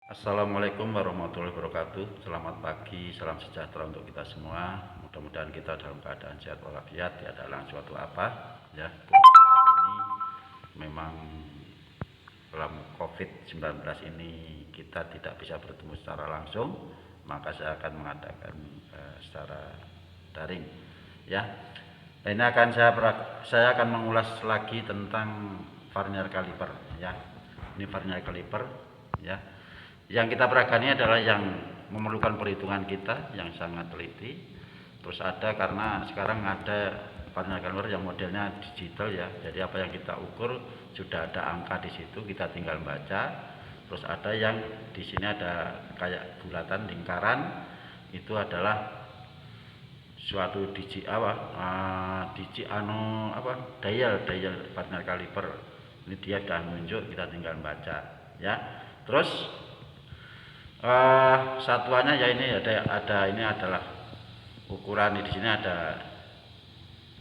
Assalamualaikum warahmatullahi wabarakatuh. Selamat pagi, salam sejahtera untuk kita semua. Mudah-mudahan kita dalam keadaan sehat walafiat, tidak ada suatu apa. Ya, saat ini memang dalam COVID-19 ini kita tidak bisa bertemu secara langsung, maka saya akan mengadakan secara daring. Ya, ini saya akan mengulas lagi tentang Vernier Caliper. Ya, ini Vernier Caliper. Ya, yang kita peragani adalah yang memerlukan perhitungan kita yang sangat teliti. Terus ada karena sekarang ada Vernier Caliper yang modelnya digital ya. Jadi apa yang kita ukur sudah ada angka di situ, kita tinggal baca. Terus ada yang di sini ada kayak bulatan lingkaran, itu adalah suatu dial Vernier Caliper. Ini dia sudah menunjuk, kita tinggal baca ya. Terus satuannya ya ini ada ini adalah ukuran. Di sini ada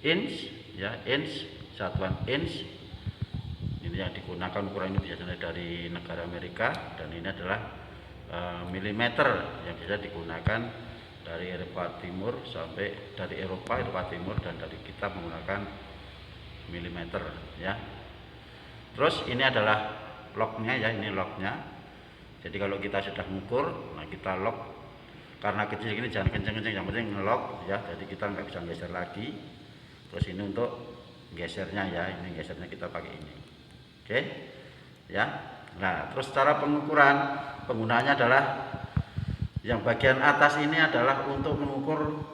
inch ya, inch, satuan inch. Ini yang digunakan ukuran ini biasanya dari negara Amerika, dan ini adalah milimeter yang bisa digunakan dari Eropa Timur sampai dari Eropa Timur, dan dari kita menggunakan milimeter ya. Terus ini adalah lognya ya, ini lognya. Jadi kalau kita sudah mengukur, nah kita lock. Karena kecil ini jangan kenceng-kenceng, yang penting ngelock ya. Jadi kita nggak bisa geser lagi. Terus ini untuk gesernya ya, ini gesernya kita pakai ini. Oke, ya. Nah, terus cara pengukuran penggunaannya adalah yang bagian atas ini adalah untuk mengukur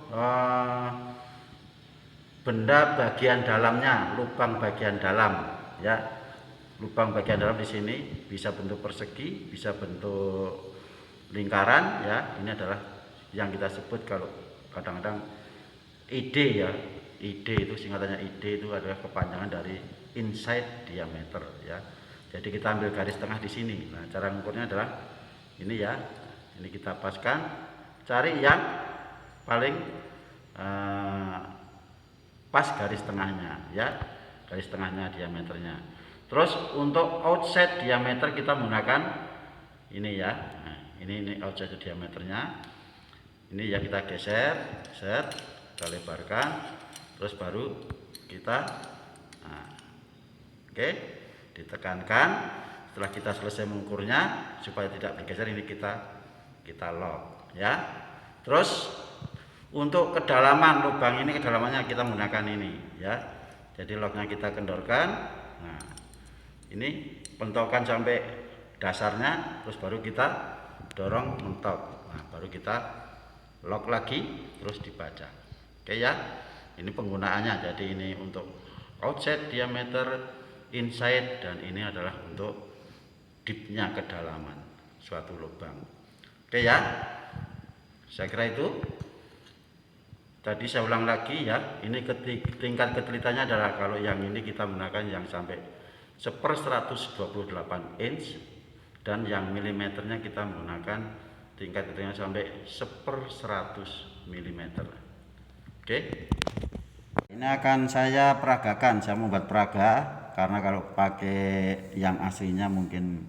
benda bagian dalamnya, lubang bagian dalam ya. Lubang bagian dalam di sini bisa bentuk persegi, bisa bentuk lingkaran ya. Ini adalah yang kita sebut kalau kadang-kadang ID ya. ID itu singkatannya ID, itu adalah kepanjangan dari inside diameter ya. Jadi kita ambil garis tengah di sini. Nah, cara mengukurnya adalah ini ya. Ini kita paskan, cari yang paling pas garis tengahnya ya. Garis tengahnya diameternya. Terus untuk outside diameter kita menggunakan ini ya. Nah, ini outside diameternya. Ini ya, kita geser, set, kita lebarkan, terus baru kita oke, ditekankan. Setelah kita selesai mengukurnya supaya tidak bergeser, ini kita lock ya. Terus untuk kedalaman lubang ini, kedalamannya kita menggunakan ini ya. Jadi locknya kita kendorkan. Nah, ini pentokan sampai dasarnya, terus baru kita dorong mentok. Nah, baru kita lock lagi, terus dibaca. Oke ya, ini penggunaannya. Jadi ini untuk outside diameter, inside, dan ini adalah untuk deepnya, kedalaman suatu lubang. Oke ya, saya kira itu. Tadi saya ulang lagi ya, ini tingkat ketelitiannya adalah kalau yang ini kita menggunakan yang sampai 1/128 inch, dan yang milimeternya kita menggunakan tingkat ketelitiannya sampai 1/100 milimeter. Oke, ini akan saya peragakan. Saya membuat peraga karena kalau pakai yang aslinya mungkin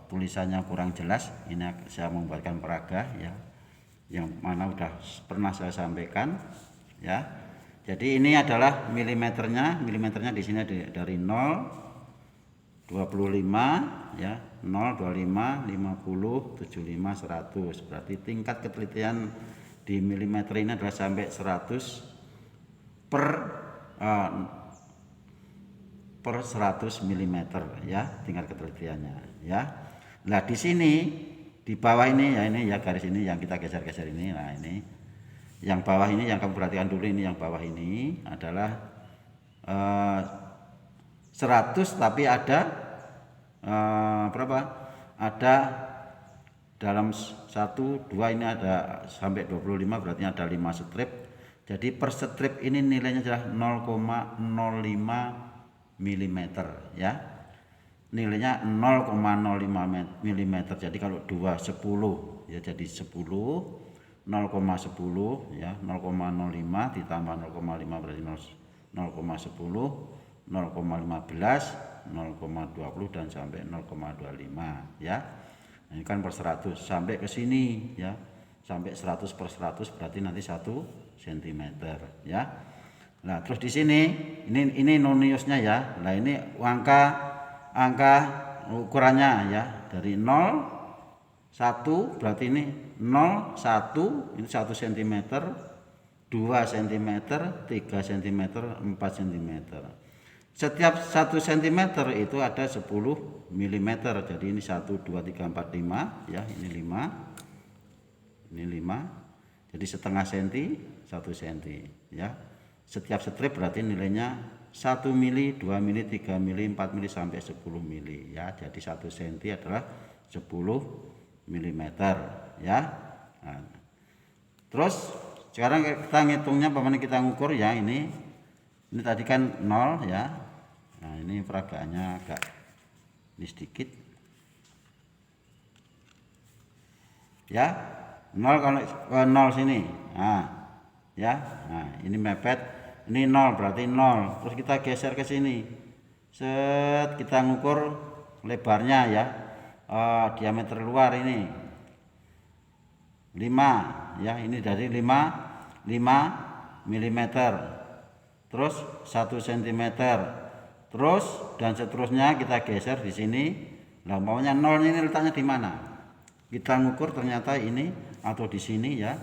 tulisannya kurang jelas. Ini saya membuatkan peraga ya, yang mana udah pernah saya sampaikan ya. Jadi ini adalah milimeternya. Milimeternya di sini dari 0, 25 ya, 0, 25, 50, 75, 100. Berarti tingkat ketelitian di milimeter ini adalah sampai 100 per 100 milimeter ya, tingkat ketelitiannya ya. Nah, di sini di bawah ini ya, ini ya garis ini yang kita geser-geser ini. Nah, ini yang bawah ini yang kamu perhatikan dulu. Ini yang bawah ini adalah 100, tapi ada berapa? Ada dalam 1, 2 ini ada sampai 25, berarti ada 5 strip. Jadi per strip ini nilainya adalah 0,05 mm ya. Nilainya 0,05 mm. Jadi kalau 2 10 ya, jadi 10, 0,10 ya, 0,05 ditambah 0,5 berarti 0,10, 0,15, 0,20 dan sampai 0,25 ya. Ini kan per 100 sampai ke sini ya. Sampai 100 per 100 berarti nanti 1 cm ya. Nah, terus di sini ini noniusnya ya. Nah, ini angka ukurannya ya. Dari 0 1 berarti ini 0 1 ini 1 cm, 2 cm, 3 cm, 4 cm. Setiap 1 cm itu ada 10 mm. Jadi ini 1 2 3 4 5 ya, ini 5. Ini 5. Jadi setengah senti, 1 cm ya. Setiap strip berarti nilainya 1 mili, 2 mili, 3 mili, 4 mili sampai 10 mili ya. Jadi 1 cm adalah 10 mm ya. Nah, terus sekarang kita ngitungnya bagaimana kita ngukur ya. Ini tadi kan 0 ya. Nah, ini peragaannya agak ini sedikit ya. 0 kalau 0 sini. Nah, ya. Nah, ini mepet. Ini 0 berarti 0. Terus kita geser ke sini. Set, kita ngukur lebarnya ya. Diameter luar ini 5 ya. Ini dari 5 mm. Terus 1 cm. Terus dan seterusnya kita geser di sini. Nah, maunya 0 ini letaknya di mana? Kita ngukur ternyata ini atau di sini ya.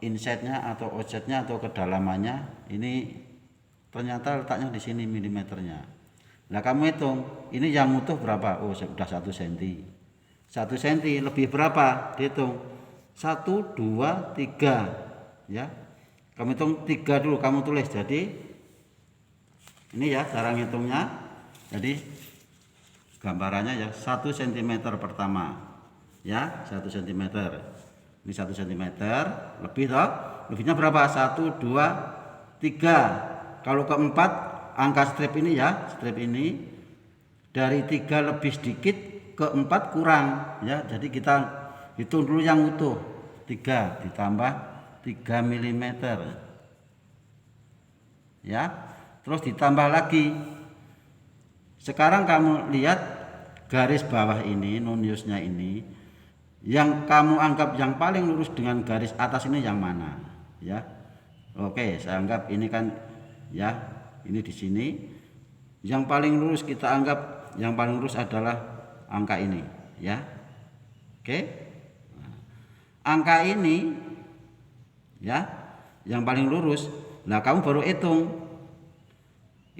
Insetnya atau offsetnya atau kedalamannya ini ternyata letaknya di sini milimeternya. Nah, kamu hitung ini yang utuh berapa? Oh, sudah 1 cm. 1 cm lebih berapa? Dihitung 1 2 3 ya. Kamu hitung 3 dulu, kamu tulis. Jadi ini ya cara ngitungnya. Jadi gambarannya ya 1 cm pertama ya, 1 cm. Ini 1 cm lebih toh. Lebihnya berapa? 1 2 3. Kalau keempat angka strip ini ya, strip ini dari 3 lebih sedikit, keempat kurang ya. Jadi kita hitung dulu yang utuh. 3 ditambah 3 mm ya. Terus ditambah lagi. Sekarang kamu lihat garis bawah ini, noniusnya ini, yang kamu anggap yang paling lurus dengan garis atas ini yang mana ya. Oke, saya anggap ini kan ya, ini di sini yang paling lurus. Kita anggap yang paling lurus adalah angka ini ya. Oke, angka ini ya yang paling lurus. Nah, kamu baru hitung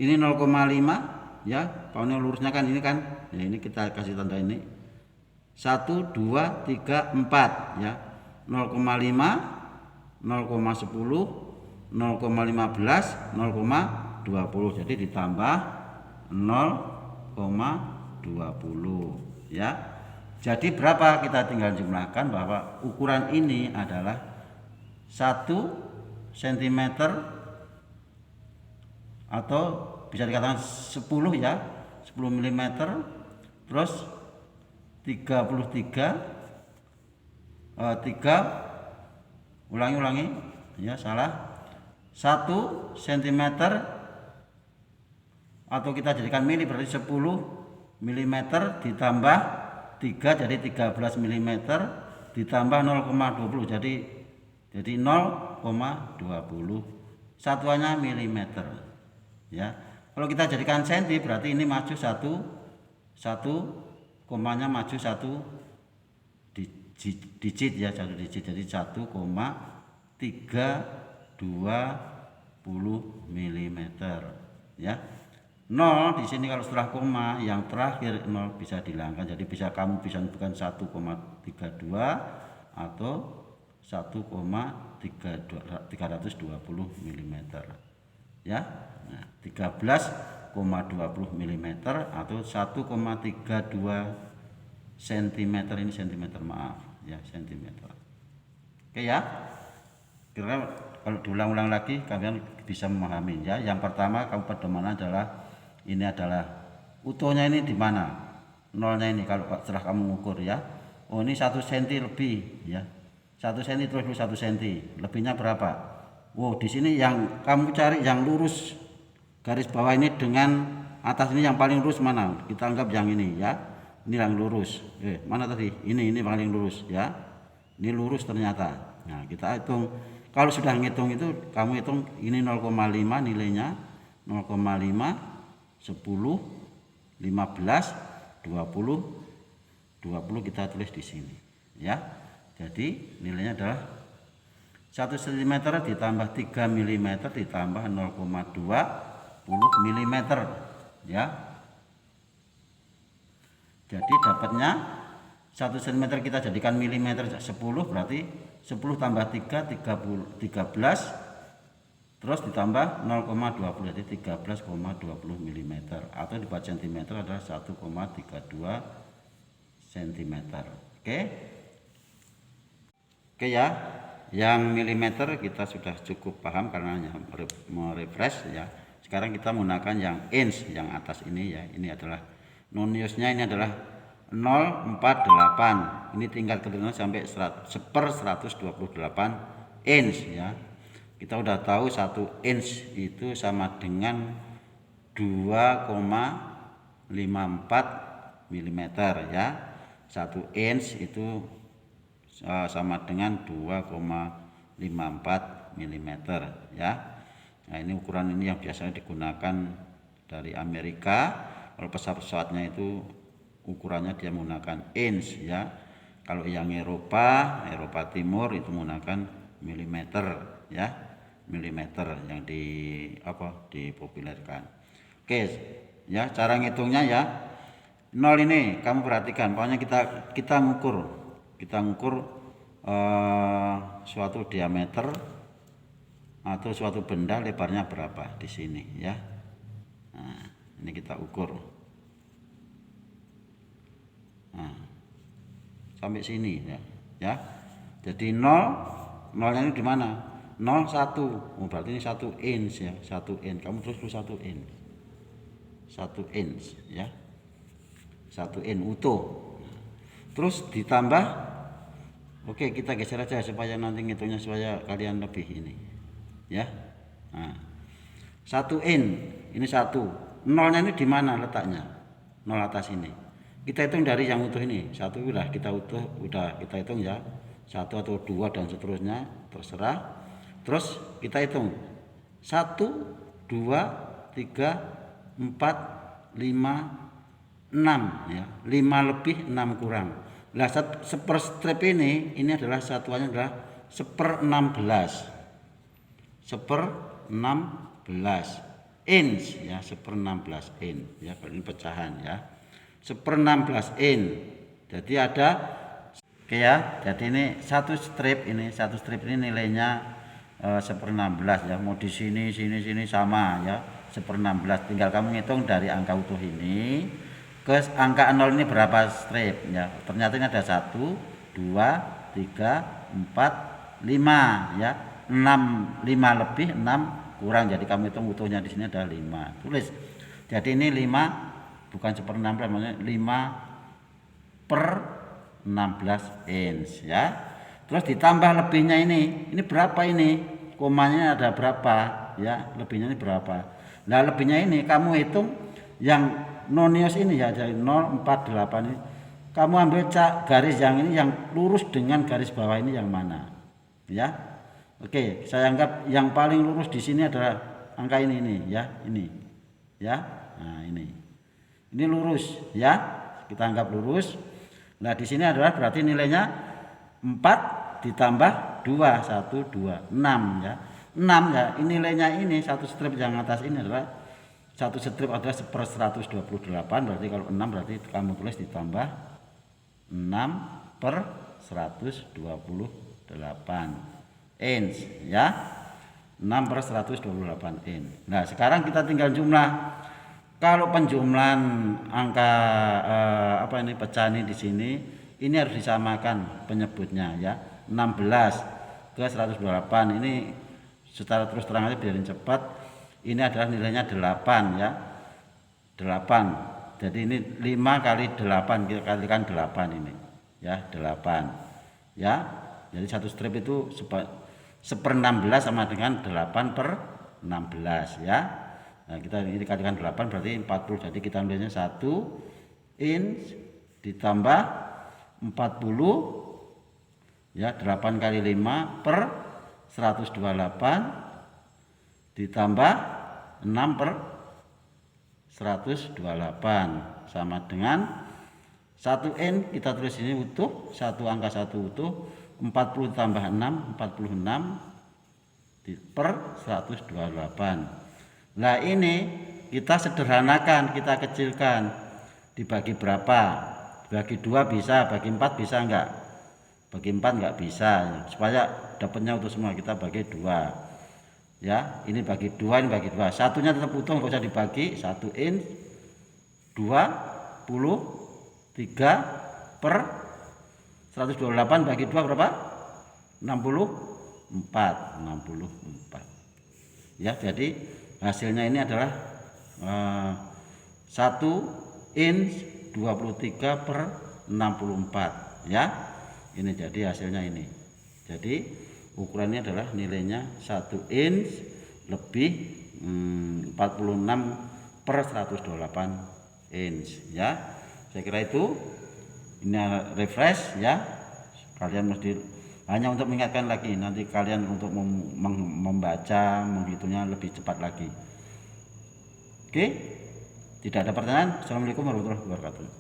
ini 0,5 ya. Paunya lurusnya kan ini kan ya, ini kita kasih tanda ini 1 2 3 4 ya. 0,5 0,10 0,15 0,20. Jadi ditambah 0,20 ya. Jadi berapa? Kita tinggal jumlahkan bahwa ukuran ini adalah 1 cm atau bisa dikatakan 10 ya, 10 mm. Terus 3 ulangi ya, salah. 1 cm atau kita jadikan mili berarti 10 mm ditambah 3 jadi 13 mm ditambah 0,20 jadi 0,20. Satuannya milimeter ya. Kalau kita jadikan senti berarti ini maju satu komanya maju 1 digit ya, 1 digit. Jadi 1,320 mm ya. 0 di sini kalau setelah koma yang terakhir 0 bisa dihilangkan. Jadi kamu bisa bukan 1,32 atau 1,320 mm ya. Nah, 13,20 mm atau 1,32 cm. Ini cm, maaf ya, cm. Oke ya. Kira kalau diulang-ulang lagi kalian bisa memahami ya. Yang pertama kamu pedoman adalah ini adalah utuhnya ini di mana? Nolnya ini kalau setelah kamu mengukur ya. Oh, ini 1 cm lebih ya. 1 cm terus 1 cm. Lebihnya berapa? Wow, di sini yang kamu cari yang lurus garis bawah ini dengan atas ini yang paling lurus mana? Kita anggap yang ini ya. ini yang lurus. Mana tadi? Ini paling lurus ya. Ini lurus ternyata. Nah, kita hitung. Kalau sudah ngitung itu kamu hitung ini 0,5 nilainya 0,5, 10, 15, 20 kita tulis di sini ya. Jadi nilainya adalah 1 cm ditambah 3 mm ditambah 0,20 mm ya. Jadi dapatnya 1 cm kita jadikan milimeter 10, berarti 10 tambah 3 13, terus ditambah 0,20 jadi 13,20 mm, atau dibuat cm adalah 1,32 cm. Oke ya, yang milimeter kita sudah cukup paham karena hanya merefresh ya. Sekarang kita menggunakan yang inch yang atas ini ya. Ini adalah noniusnya, ini adalah 048. Ini tingkat keturunan sampai 1/128 inch ya. Kita udah tahu 1 inch itu sama dengan 2,54 mm ya. 1 inch itu sama dengan 2,54 mm ya. Nah, ini ukuran ini yang biasanya digunakan dari Amerika. Kalau pesawat-pesawatnya itu ukurannya dia menggunakan inch ya. Kalau yang Eropa Timur itu menggunakan milimeter ya. Milimeter yang dipopulerkan. Oke ya, cara ngitungnya ya. 0 ini kamu perhatikan, pokoknya kita ngukur suatu diameter atau suatu benda lebarnya berapa di sini ya. Nah, ini kita ukur. Nah, sampai sini ya. Jadi 0 ini di mana? 0 1. Oh, berarti ini 1 inch ya. 1 inch. Kamu terus 1 inch. 1 inch ya. 1 inch utuh. Terus ditambah, oke, kita geser aja supaya nanti ngitungnya supaya kalian lebih ini ya. Nah, 1 inch ini 1. Nolnya ini di mana letaknya? 0 atas ini. Kita hitung dari yang utuh ini. 1 udah kita hitung ya. 1 atau 2 dan seterusnya terserah. Terus kita hitung 1, 2, 3, 4, 5, 6 ya. 5 lebih 6 kurang. Nah, seper strip ini adalah satuannya adalah 1/16. 1/16 inch ya, 1/16 inch ya. Ini pecahan ya. 1/16 inch. Jadi ada, oke ya. Jadi ini satu strip ini nilainya 1/16 ya. Mau di sini sama ya. 1/16. Tinggal kamu ngitung dari angka utuh ini ke angka 0 ini berapa strip ya. Ternyata ini ada 1, 2, 3, 4, 5 ya. 5 lebih 6 kurang. Jadi kamu hitung utuhnya di sini ada 5. Tulis. Jadi ini 5 bukan 1/16, maksudnya 5/16 inch ya. Terus ditambah lebihnya ini berapa ini? Komanya ada berapa ya? Lebihnya ini berapa? Nah, lebihnya ini kamu hitung yang nonius ini ya, dari 048 ini. Kamu ambil garis yang ini yang lurus dengan garis bawah ini yang mana? Ya. Oke, saya anggap yang paling lurus di sini adalah angka ini ya, ini. Ya. Nah, ini. Ini lurus ya. Kita anggap lurus. Nah, di sini adalah berarti nilainya 4 ditambah 2, 1, 2, 6 ya. 6 ya. Ini nilainya ini satu strip yang atas ini adalah satu strip adalah 1/128, berarti kalau 6 berarti kamu tulis ditambah 6/128 inch ya. 6/128 inch. Nah, sekarang kita tinggal jumlah. Kalau penjumlahan angka pecahan ini di sini, ini harus disamakan penyebutnya ya. 16 ke 128 ini secara terus terang aja biarin cepat. Ini adalah nilainya 8 ya. 8. Jadi ini 5 kali 8, kita kalikan 8 ini. Ya, 8. Ya. Jadi satu strip itu 1/16 sama dengan 8/16 ya. Nah, kita ini dikalikan 8 berarti 40. Jadi kita ambilnya 1 inch ditambah 40 ya, 8 kali 5 per 128 ditambah 6 per 128 sama dengan 1N kita tulis ini utuh, satu angka satu utuh, 40 tambah 6 46 per 128. Nah ini kita sederhanakan, kita kecilkan, dibagi berapa? Bagi 2 bisa, bagi 4 bisa enggak? Bagi 4 enggak bisa, supaya dapatnya utuh semua kita bagi 2 ya. Ini bagi 2, ini bagi 2, satunya tetap utuh, nggak usah dibagi. 1 23 per 128 bagi 2 berapa? 64 ya. Jadi hasilnya ini adalah 1 23 per 64 ya. Ini jadi hasilnya ini. Jadi ukurannya adalah nilainya 1 inch lebih 46 per 128 inch ya. Saya kira itu ini refresh ya. Kalian mesti hanya untuk mengingatkan lagi, nanti kalian untuk membaca, menghitungnya lebih cepat lagi. Oke, tidak ada pertanyaan. Assalamualaikum warahmatullahi wabarakatuh.